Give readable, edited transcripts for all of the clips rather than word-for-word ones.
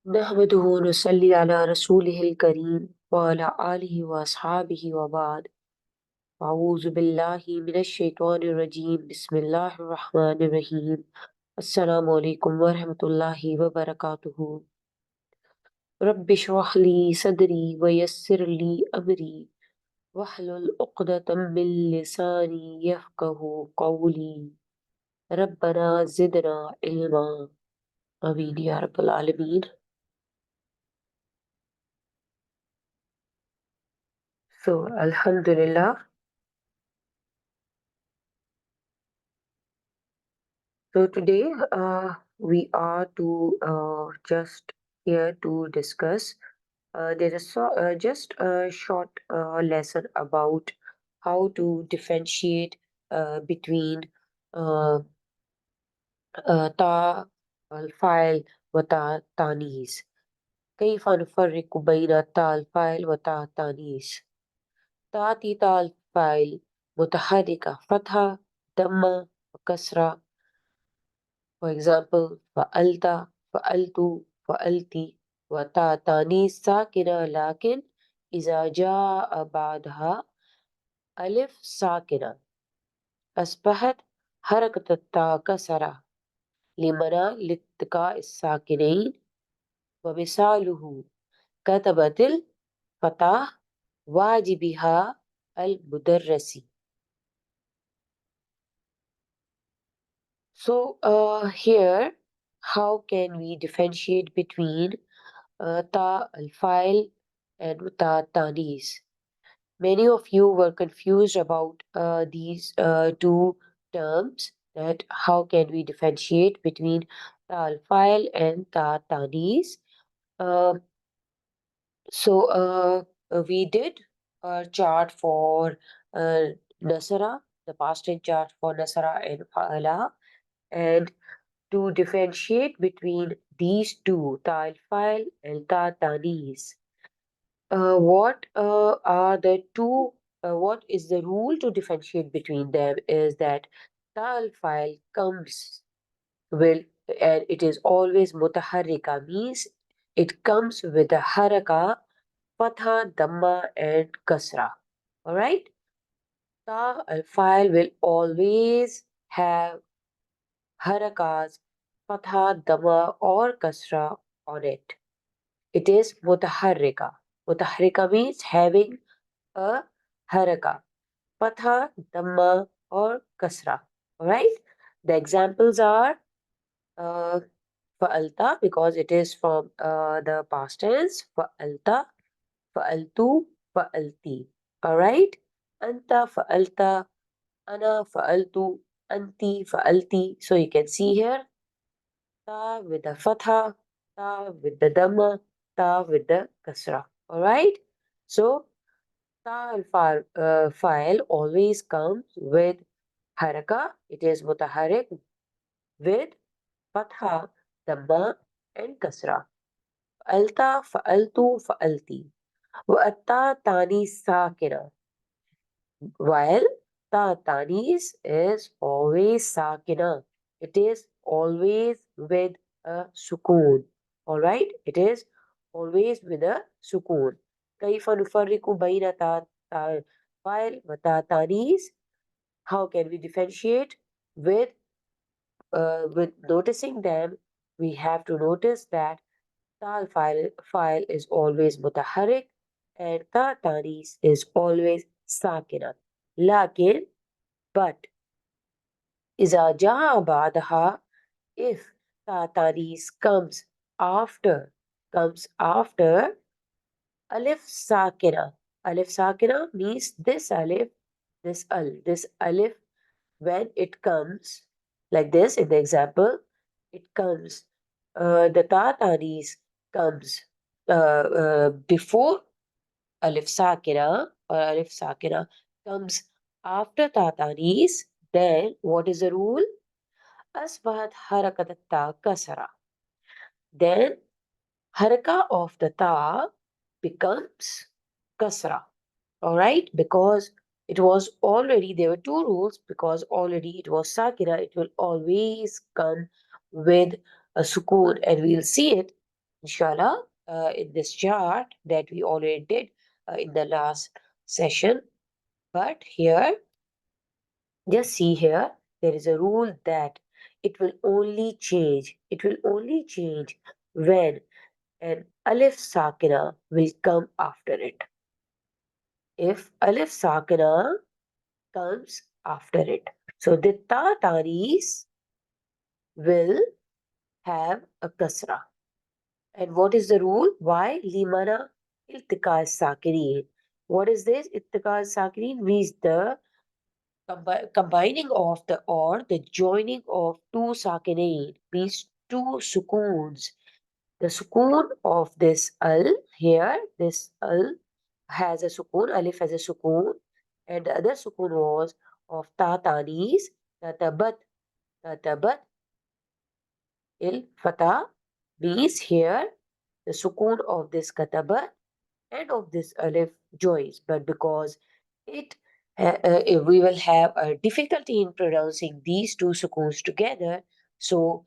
नहमदुहु नुसल्ली अला रसूलिहिल करीम व अला आलिहि व अस्हाबिहि व बाद अऊज़ु बिल्लाहि मिनश शैतानिर रजीम बिस्मिल्लाहिर रहमानिर रहीम अस्सलामु अलैकुम व रहमतुल्लाहि व बरकातुहू रब्बि इश्रह ली सदरी व यस्सिर ली अमरी वहलुल उक़दतम मिन लिसानी यफ़क़हू क़ौली रब्बना ज़िदना इल्मा आमीन या रब्बल आलमीन. So, Alhamdulillah. So today we are to just here to discuss. There is just a short lesson about how to differentiate between uh, ta الفاعل وتا التانيث. كيف نفرق بين تا الفاعل وتا التانيث؟ تأتي تا الفاعل متحركة فتحة ضمة وكسرة. For example, فعلت فعلت فعلتي وتا تانيث ساكنة لكن إذا جاء بعدها ألف ساكنة أصبحت حركة التاء كسرة لمنع الالتقاء الساكنين ومثاله كتبت الفتاة واجبها المدرس. So here, how can we differentiate between ta al-file and ta tanis? Many of you were confused about these two terms, that how can we differentiate between ta al-file and ta tanis. Uh, so we did a chart for uh, Nasara, the past tense chart for Nasara and Fa'ala, and to differentiate between these two, ta al-file and ta tanis. What are the two, what is the rule to differentiate between them is that tal file comes will, and it is always mutaharrika, means it comes with a haraka, fatha, dhamma, and kasra. Alright? Ta al file will always have harakas, fatha, dhamma, or kasra on it. It is mutaharrika. Mutaharrika means having a haraka, patha, dhamma, or kasra. Alright? The examples are uh, fa'alta, because it is from the past tense, fa'alta, fa'altu, fa'alti. Alright? Anta, fa'alta, ana, fa'altu, anti, fa'alti. So you can see here, ta with the fatha, ta with the dhamma, ta with the kasra. Alright? So file always comes with haraka, it is mutaharik, with fatha, dhamma, and kasra. Alta, fa'altu, fa'alti. Wa'atta tani sakina. While ta tanis is always sakina. It is always with a sukoon. Alright? It is always with a sukoon. كيف نفرق بين تا file وتا tanis? How can we differentiate with noticing them? We have to notice that tal file is always mutaharik and ta tanis is always sakina. Lakin, but إذا جاء بعدها, if ta tanis comes after alif sakina. Alif sakina means this alif, when it comes like this in the example, it comes, the ta tanis comes before alif sakina, or alif sakina comes after ta tanis, then what is the rule? Asbahat harakat ta kasara. Then haraka of the ta becomes kasra. Alright, because it was already, there were two rules, because already it was sakina, it will always come with a sukoon, and we'll see it inshallah, in this chart that we already did in the last session. But here, just see here, there is a rule that it will only change when an alif sakina will come after it. If alif sakina comes after it. So the ta tanis will have a kasra. And what is the rule? Why? Limana iltika sakirin. What is this? Iltika sakirin means the combining of the or the joining of two sakinain means two sukoons. The sukoon of this al here, this al has a sukoon, alif has a sukoon, and the other sukoon was of ta tanis, tatabat, tatabat, il fatah means here the sukoon of this katabat and of this alif joins, but because it we will have a difficulty in pronouncing these two sukoons together, so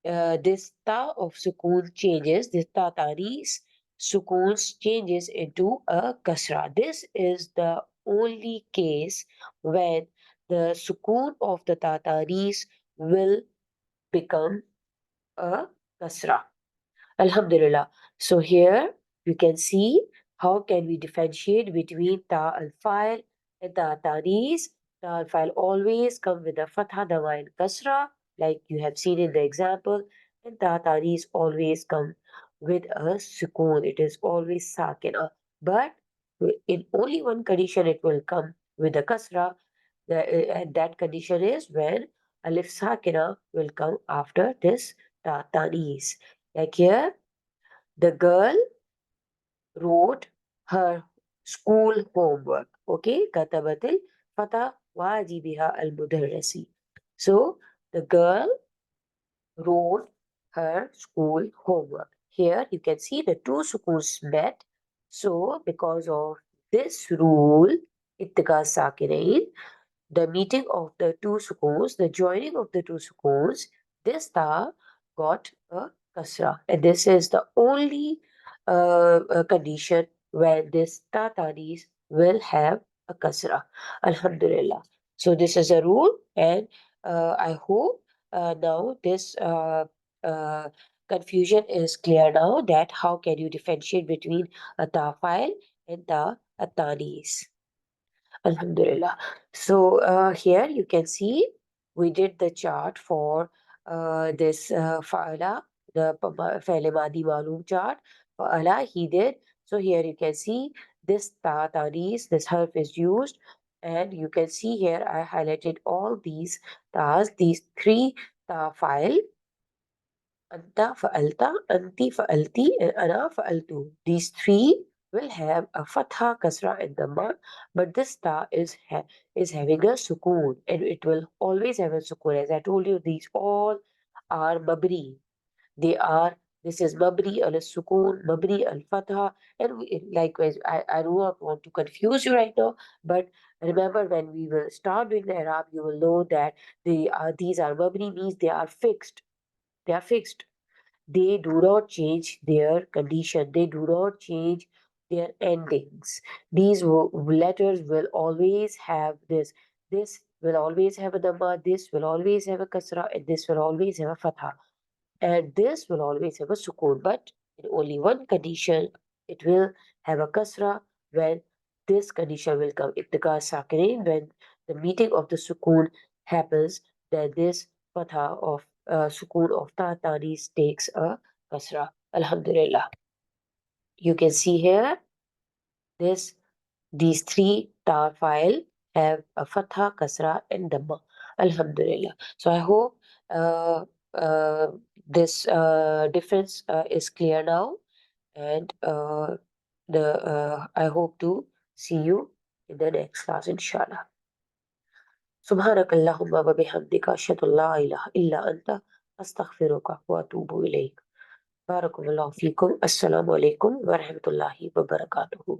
this ta of sukoon changes, this ta tanis sukoons changes into a kasra. This is the only case when the sukoon of the ta tanis will become a kasra. Alhamdulillah. So here you can see how can we differentiate between ta al-fa'il and ta tanis. Ta al-fa'il always come with a fatha, dhamma and kasra, like you have seen in the example, and ta tanis always come with a sukoon. It is always sakina. But in only one condition it will come with a kasra. And that condition is when alif sakina will come after this ta tanis. Like here, the girl wrote her school homework. Okay, katabatil fata wajibiha al-mudarrisi. So the girl wrote her school homework. Here you can see the two sukoons met. So because of this rule, ittika sakinain, the meeting of the two sukoons, the joining of the two sukoons, this ta got a kasra. And this is the only condition when this ta tanis will have a kasra. Alhamdulillah. So this is a rule, and I hope now this uh, confusion is clear now, that how can you differentiate between a ta file and ta tanis. Alhamdulillah. So here you can see we did the chart for this fa'ala, the fa'ala madi malum chart. Fa'ala he did. So here you can see this ta tanis, this harf is used, and you can see here I highlighted all these tas, these three ta file. Anta fa'alta, anti fa'alti, and ana fa'altu. These three will have a fatha, kasra, and dhamma, but this ta is having a sukoon, and it will always have a sukoon. As I told you, these all are mabri. They are, this is mabri al sukoon, mabri al fatha, and likewise, I do not want to confuse you right now, but remember when we will start doing the Arab, you will know that these are mabri means they are fixed. They are fixed. They do not change their condition, they do not change their endings. These letters will always have this will always have a dhamma, this will always have a kasra, and this will always have a fatha, and this will always have a sukoon. But in only one condition it will have a kasra, when this condition will come ittika sakinin, when the meeting of the sukoon happens, then this fatha of sukoon of ta tanis takes a kasra. Alhamdulillah. You can see here this these three tar file have a fatha, kasra, and dhamma. Alhamdulillah. So I hope uh, uh, this difference is clear now, and the I hope to see you in the next class, inshallah. سبحانك اللهم وبحمدك أشهد أن لا إله إلا أنت أستغفرك وأتوب إليك. بارك الله فيكم. السلام عليكم ورحمة الله وبركاته.